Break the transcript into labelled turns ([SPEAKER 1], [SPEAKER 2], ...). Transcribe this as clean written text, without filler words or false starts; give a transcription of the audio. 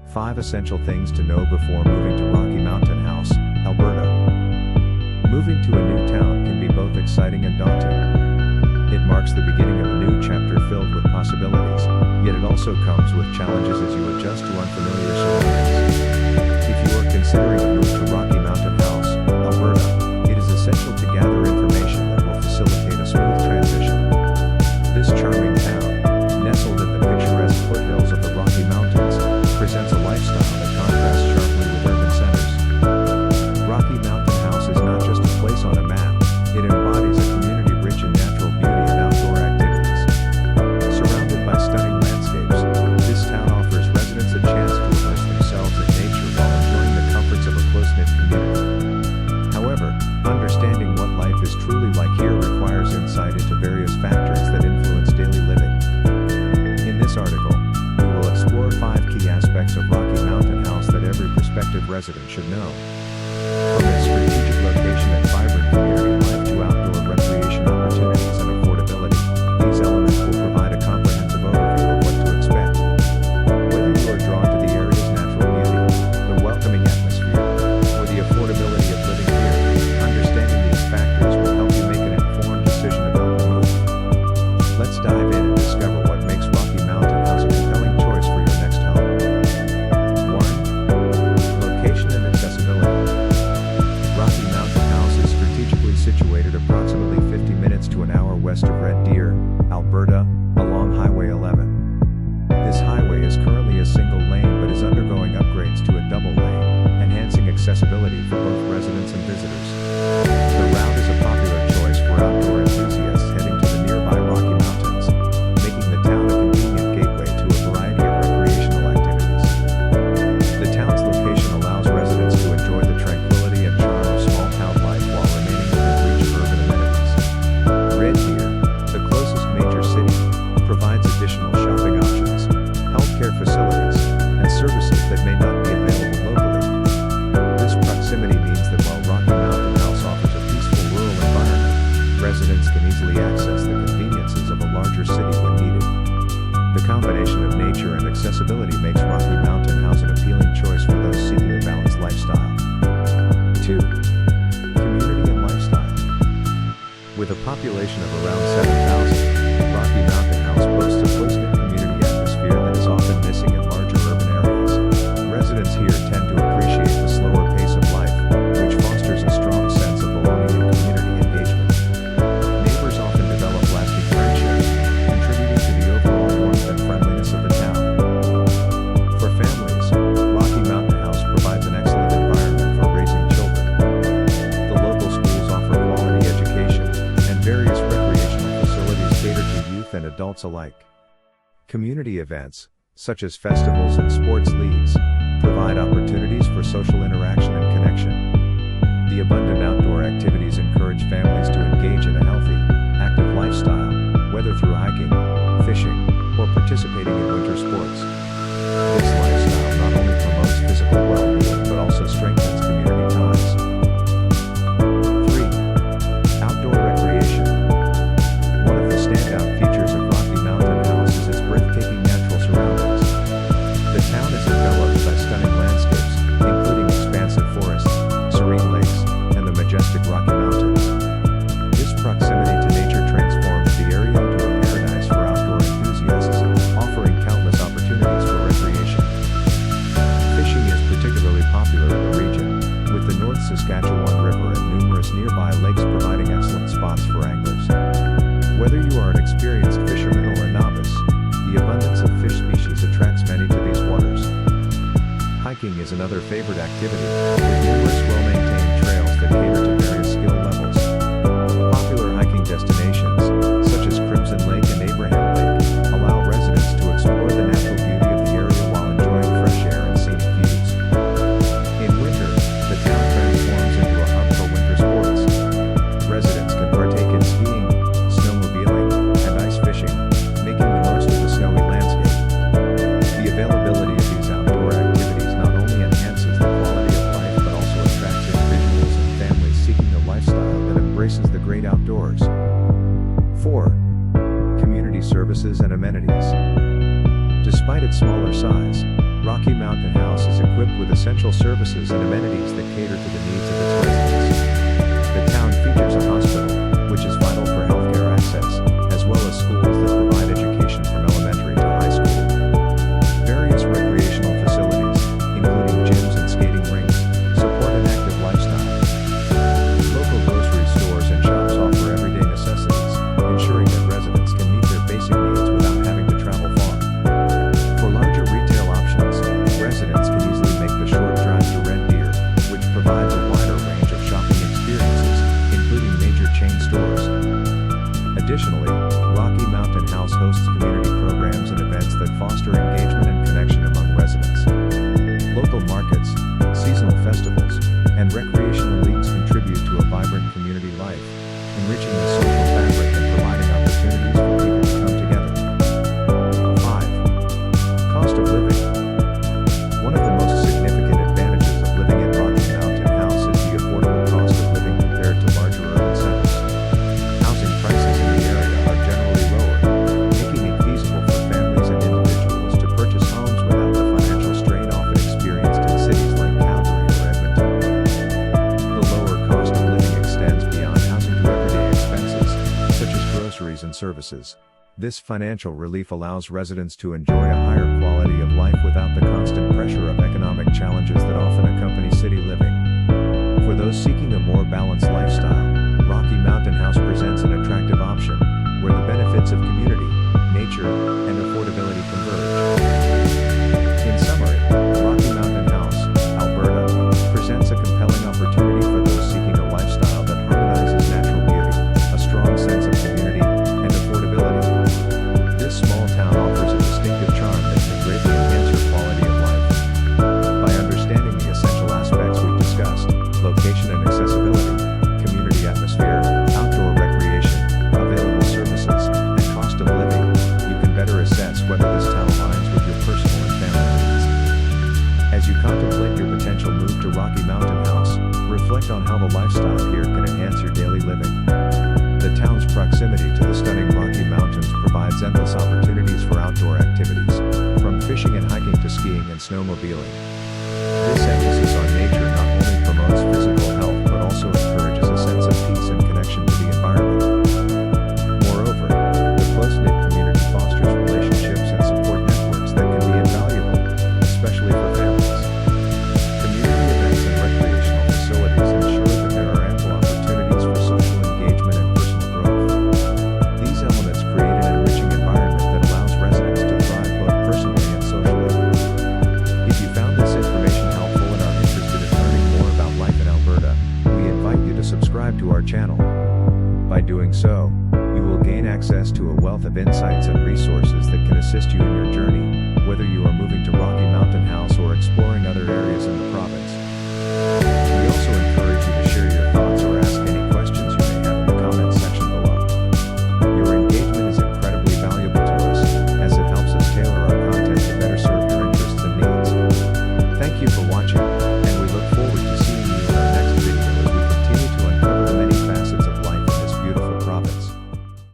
[SPEAKER 1] 5 Essential Things to Know Before Moving to Rocky Mountain House, Alberta. Moving to a new town can be both exciting and daunting. It marks the beginning of a new chapter filled with possibilities, yet it also comes with challenges as you adjust to unfamiliar surroundings. If you are considering a move to Rocky Mountain House, Alberta, it is essential to gather information that will facilitate a smooth transition. This charming town, nestled in the picturesque foothills of the Rocky Mountains, presents a lifestyle that contrasts sharply with urban centers. Rocky Mountain House is not just a place on a map, it embodies a community rich in natural beauty and outdoor activities. Surrounded by stunning landscapes, this town offers residents a chance to immerse themselves in nature while enjoying the comforts of a close-knit community. However, understanding what life is truly like here requires insight into various factors that influence daily living. In this article, we will explore 5 key aspects of Rocky Mountain House that every prospective resident should know. From its strategic location and vibrant community life to outdoor recreation opportunities and affordability, these elements will provide a comprehensive overview of what to expect. Whether you are drawn to the area's natural beauty, the welcoming atmosphere, or the affordability of living here, understanding these factors will help you make an informed decision about the move. Let's dive in and discover what makes Rocky Mountain House a compelling choice for your next home. 1. Location and accessibility. Rocky Mountain House is strategically situated approximately 50 minutes to an hour west of Red Deer, Alberta, along Highway 11. This highway is currently a single lane but is undergoing upgrades to a double lane, enhancing accessibility for both residents and visitors. The route is a popular choice for outdoor enthusiasts heading to the nearby Rocky Mountains, making the town a convenient gateway to a variety of recreational activities. The town's location allows residents to enjoy the tranquility and charm of small town life while remaining within reach of urban amenities. Red Deer, the closest major city, provides additional shopping options, healthcare facilities, and services that may not be available locally. This proximity means that while Rocky Mountain House offers a peaceful rural environment, residents can easily access the conveniences of a larger city when needed. The combination of nature and accessibility makes Rocky Mountain House an appealing choice for those seeking a balanced lifestyle. 2. Community and lifestyle. With a population of around 7,000, Rocky Mountain House boasts a close-knit community atmosphere that is often missing in larger urban areas. Residents here tend to appreciate the slower pace of life, which fosters a strong sense of belonging and community engagement. Neighbors often develop lasting friendships, contributing to the overall warmth and friendliness of the town. For families, Rocky Mountain House provides an excellent environment for raising children. The local schools offer quality education, and various recreational facilities cater to youth and adults alike. Community events, such as festivals and sports leagues, provide opportunities for social interaction and connection. The abundant outdoor activities encourage families to engage in a healthy, active lifestyle, whether through hiking, fishing, or participating in winter sports. This lifestyle not only promotes physical well-being but also strengthens community ties. 3. Outdoor recreation. One of the standout features of Rocky Mountain House is its breathtaking natural surroundings. The town is enveloped by stunning landscapes, including expansive forests, serene lakes, and the majestic Rocky Mountains. This proximity to nature transforms the area into a paradise for outdoor enthusiasts, offering countless opportunities for recreation. Fishing is particularly popular in the region, with the North Saskatchewan River and numerous nearby lakes providing excellent spots for anglers. Whether you are an experienced fisherman or a novice, the abundance of fish species attracts many to these waters. Hiking is another favorite activity, with numerous well-maintained trails that cater to various skill levels. Popular hiking destinations, such as Crimson Lake and Abraham Lake, allow residents to explore the natural beauty of the area while enjoying fresh air and scenic views. In winter, the town transforms into a hub for winter sports. Residents can partake in skiing, snowmobiling, and ice fishing, making the most of the snowy landscape. The availability of these outdoor activities not only enhances the quality of life but also attracts individuals and families Mountain House is equipped with essential services and amenities that cater to the needs of its residents. The town features a hospital, which is vital for healthcare access, as well as schools that provide education from elementary to high school. Various recreational facilities, including gyms and skating rinks, support an active lifestyle. Local grocery stores and shops offer everyday necessities, ensuring that residents can meet their basic needs without having to travel far. For larger retail options, residents can easily make the short drive to Red Deer, which provides a wider range of shopping experiences, including major chain stores. Additionally, Rocky Mountain House hosts community programs and events that foster engagement and connection among residents. Local markets, seasonal festivals, and recreational leagues contribute to a vibrant community life, enriching the social fabric and providing opportunities for people to come together. 5. Cost of living. One of the most significant advantages of living at Rocky Mountain House is the affordable cost of living compared to larger urban centers. Housing prices in the area are generally lower, making it feasible for families and individuals to purchase homes without the financial strain often experienced in cities like Calgary or Edmonton. The lower cost of living extends beyond housing to everyday expenses, such as groceries and services. This financial relief allows residents to enjoy a higher quality of life without the constant pressure of economic challenges that often accompany city living. For those seeking a more balanced lifestyle, Rocky Mountain House presents an attractive option, where the benefits of community, nature, and affordability converge. In summary, Rocky Mountain House, Alberta, presents a compelling opportunity for those seeking a lifestyle that harmonizes natural beauty, a strong sense of community, and affordability. This small town offers a distinctive charm that can greatly enhance your quality of life. By understanding the essential aspects we've discussed, location and accessibility, community atmosphere, outdoor recreation, available services, and cost of living, you can better assess whether this town aligns with your personal and family needs. As you contemplate your potential move to Rocky Mountain House, reflect on how the lifestyle here can enhance your daily living. The town's proximity to the stunning Rocky Mountains provides endless opportunities for outdoor activities, from fishing and hiking to skiing and snowmobiling. This emphasis on nature not only promotes physical health but also encourages a sense of peace and connection to the environment. Moreover, the close-knit community fosters relationships and support networks that can be invaluable, especially for families. Community events and recreational facilities ensure that there are ample opportunities for social engagement and personal growth. These elements create an enriching environment that allows residents to thrive both personally and socially. If you found this information helpful and are interested in learning more about life in Alberta, we invite you to subscribe to our channel. By doing so, you will gain access to a wealth of insights and resources that can assist you in your journey, whether you are moving to Rocky Mountain House or exploring other areas in the province. We also